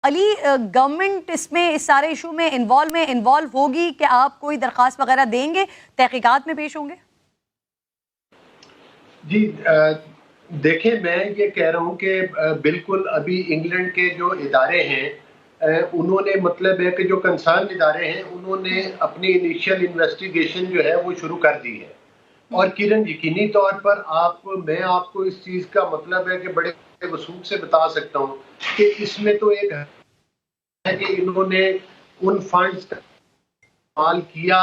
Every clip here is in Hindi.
अली, गवर्नमेंट इसमें इस सारे इशू में इन्वॉल्व होगी कि आप कोई दरख्वास्त वगैरह देंगे, तहकीकात में पेश होंगे? जी देखें, मैं ये कह रहा हूँ कि बिल्कुल अभी इंग्लैंड के जो इदारे हैं उन्होंने मतलब है कि जो कंसर्न इदारे हैं उन्होंने अपनी इनिशियल इन्वेस्टिगेशन जो है वो शुरू कर दी है। और किरण, यकीनी तौर पर मैं आपको इस चीज़ का मतलब है कि बड़े वसूख से बता सकता हूँ कि इसमें तो एक है कि इन्होंने उन फंड्स का इस्तेमाल किया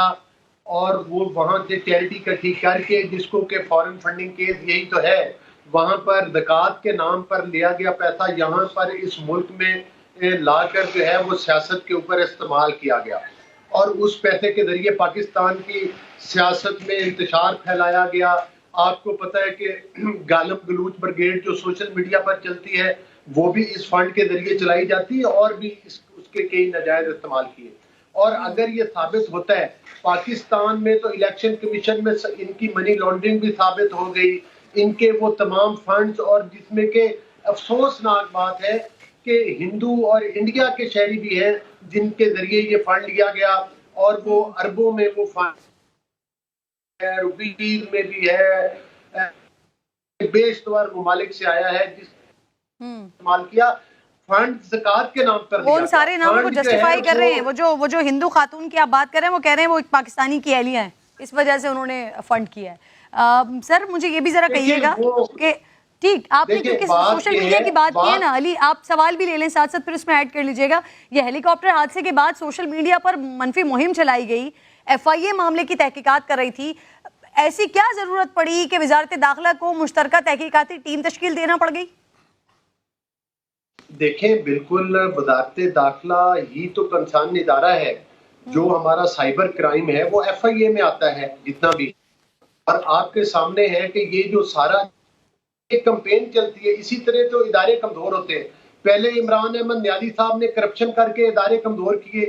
और वो वहां से चैरिटी इकट्ठी करके, जिसको के फॉरेन फंडिंग केस यही तो है, वहां पर ज़कात के नाम पर लिया गया पैसा यहाँ पर इस मुल्क में लाकर जो है वो सियासत के ऊपर इस्तेमाल किया गया और उस पैसे के जरिए पाकिस्तान की सियासत में इंतशार फैलाया गया। आपको पता है कि गालिब गलूच ब्रिगेड जो सोशल मीडिया पर चलती है वो भी इस फंड के जरिए चलाई जाती है और भी उसके कई नाजायज इस्तेमाल किए। और अगर ये साबित होता है, पाकिस्तान में तो इलेक्शन कमीशन में इनकी मनी लॉन्ड्रिंग भी साबित हो गई, इनके वो तमाम फंड्स, और जिसमें के अफसोसनाक बात है कि हिंदू और इंडिया के शहरी भी हैं जिनके जरिए ये फंड लिया गया और वो अरबों में वो फंड है, रुपीज में भी है, बेशुमार ममालिक से आया है जिस इस्तेमाल किया। फंड ज़कात के नाम पर वो उन सारे नामों को जस्टिफाई कर रहे हैं। वो जो हिंदू खातून की आप बात कर रहे हैं वो कह रहे हैं वो एक पाकिस्तानी की एहलिया है, इस वजह से उन्होंने फंड किया है। सर मुझे ये भी जरा कहिएगा कि ठीक आपने क्योंकि सोशल मीडिया की बात की है ना अली, आप सवाल भी ले लें साथ साथ फिर उसमें ऐड कर लीजिएगा। ये हेलीकॉप्टर हादसे के बाद सोशल मीडिया पर मनफी मुहिम चलाई गई, FIA मामले की तहकीकात कर रही थी। ऐसी क्या जरूरत पड़ी कि वजारत दाखिला को मुश्तरका तहकीकाती टीम तश्कील देना पड़ गई? देखें, बिल्कुल वजारत दाखिला ही तो कंसर्न इदारा है। जो हमारा साइबर क्राइम है वो FIA में आता है जितना भी, और आपके सामने है कि ये जो सारा एक कैंपेन चलती है, इसी तरह तो इदारे कमजोर होते हैं। पहले इमरान अहमद न्याजी साहब ने करप्शन करके इदारे कमजोर किए,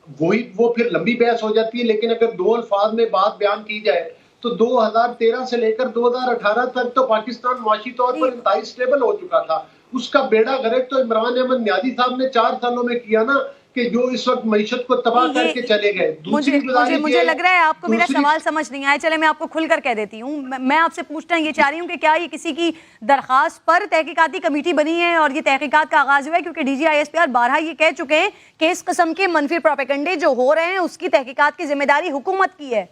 वो फिर लंबी बहस हो जाती है। लेकिन अगर दो अल्फाज में बात बयान की जाए तो 2013 से लेकर 2018 तक तो पाकिस्तान माशी तौर पर इंतहाई स्टेबल हो चुका था। उसका बेड़ा गर्क तो इमरान अहमद न्याजी साहब ने 4 सालों में किया ना, कि जो इस वक्त मईशत को तबाह करके चले गए। मुझे लग रहा है आपको मेरा सवाल समझ नहीं आया। चले मैं आपको खुलकर कह देती हूँ। मैं आपसे पूछना ये चाह रही हूँ कि क्या ये किसी की दरखास्त पर तहकीकाती कमेटी बनी है और ये तहकीकात का आगाज हुआ है? क्योंकि DGISPR बारहा ये कह चुके हैं कि इस किस्म के मनफी प्रोपेगेंडे जो हो रहे हैं उसकी तहकीकात की जिम्मेदारी हुकूमत की है।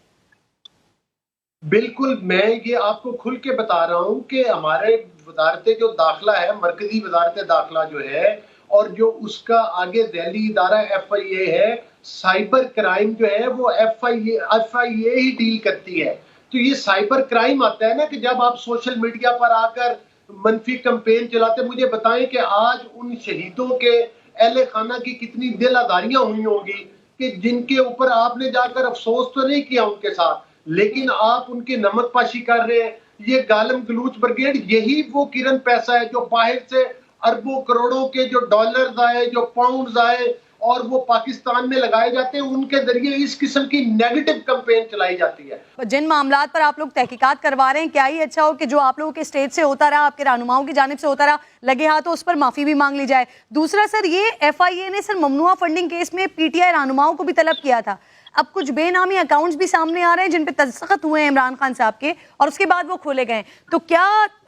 बिल्कुल, मैं ये आपको खुल के बता रहा हूँ कि हमारे वजारत जो दाखिला है, मरकजी वजारत दाखिला जो है, और जो उसका आगे ज़ैली इदारा FIA है, साइबर क्राइम जो है वो FIA ही डील करती है। तो ये साइबर क्राइम आता है ना कि जब आप सोशल मीडिया पर आकर मनफी कैंपेन चलाते। मुझे बताएं कि आज उन शहीदों के अहले खाना की कितनी दिल आजारियां हुई होंगी कि जिनके ऊपर आपने जाकर अफसोस तो नहीं किया उनके साथ, लेकिन आप उनकी नमक पाशी कर रहे हैं। ये गालिब गलूच ब्रिगेड यही वो किरण पैसा है जो बाहर से अरबों करोड़ों के जो डॉलर्स आए, जो पाउंड्स आए और वो पाकिस्तान में लगाए जाते हैं, उनके जरिए इस किस्म की नेगेटिव कैंपेन चलाई जाती है। जिन मामलात पर आप लोग तहकीकात करवा रहे हैं, क्या ही अच्छा हो कि जो आप लोगों के स्टेज से होता रहा, आपके रहनुमाओं की जानिब से होता रहा, लगे हाथ तो उस पर माफी भी मांग ली जाए। दूसरा सर, ये FIA ने सर ममनुआ फंडिंग केस में PTI रहनुमाओं को भी तलब किया था। अब कुछ बेनामी अकाउंट्स भी सामने आ रहे हैं जिन पे दस्तखत हुए हैं इमरान खान साहब के और उसके बाद वो खोले गए। तो क्या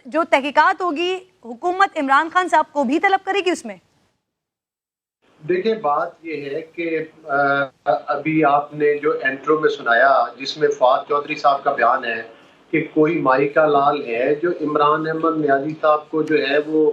जो तहकीकात होगी हुकूमत इमरान खान साहब को भी तलब करेगी उसमें? देखिए, बात ये है कि अभी आपने जो एंट्रो में सुनाया जिसमें फवाद चौधरी साहब का बयान है कि कोई माइका लाल है जो इमरान अहमद न्याजी साहब को जो है वो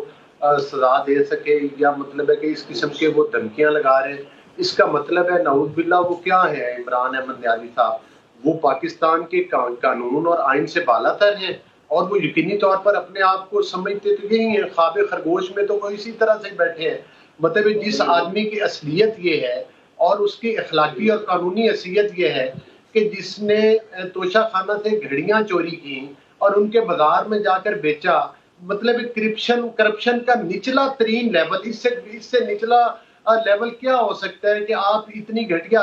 सजा दे सके, या मतलब है कि इस किस्म के वो धमकियां लगा रहे हैं। इसका मतलब है नऊज़ बिल्लाह वो क्या है इमरान अहमद न्याजी साहब? वो पाकिस्तान के कानून और आइन से बालातर हैं और वो यकीनी तौर पर अपने आप को समझते तो यही है। ख्वाब खरगोश में तो वो इसी तरह से बैठे हैं। मतलब जिस आदमी की असलियत ये है और उसकी अखलाकी और कानूनी हैसियत ये है कि जिसने तोशा खाना से घड़ियां चोरी की और उनके बाजार में जाकर बेचा, मतलब करप्शन का निचला तरीन लेवल, इससे निचला लेवल क्या हो सकता है कि आप इतनी घटिया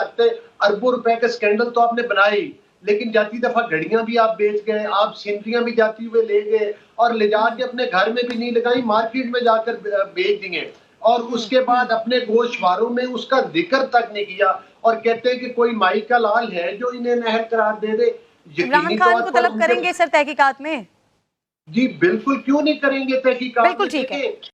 अरबों रुपए का स्कैंडल तो आपने बनाई, लेकिन जाती दफा घड़ियां भी आप बेच गए, आप सीनरियां भी जाती हुए ले गए और ले जाके अपने घर में भी नहीं लगाई, मार्केट में जाकर बेच दिए। और उसके बाद अपने गोशवारों में उसका जिक्र तक नहीं किया, और कहते हैं कि कोई माई का लाल है जो इन्हें नहर करार दे दे। इमरान खान को तलब करेंगे सर तहकीकात में? जी बिल्कुल, क्यों नहीं करेंगे तहकीकात। बिल्कुल ठीक है।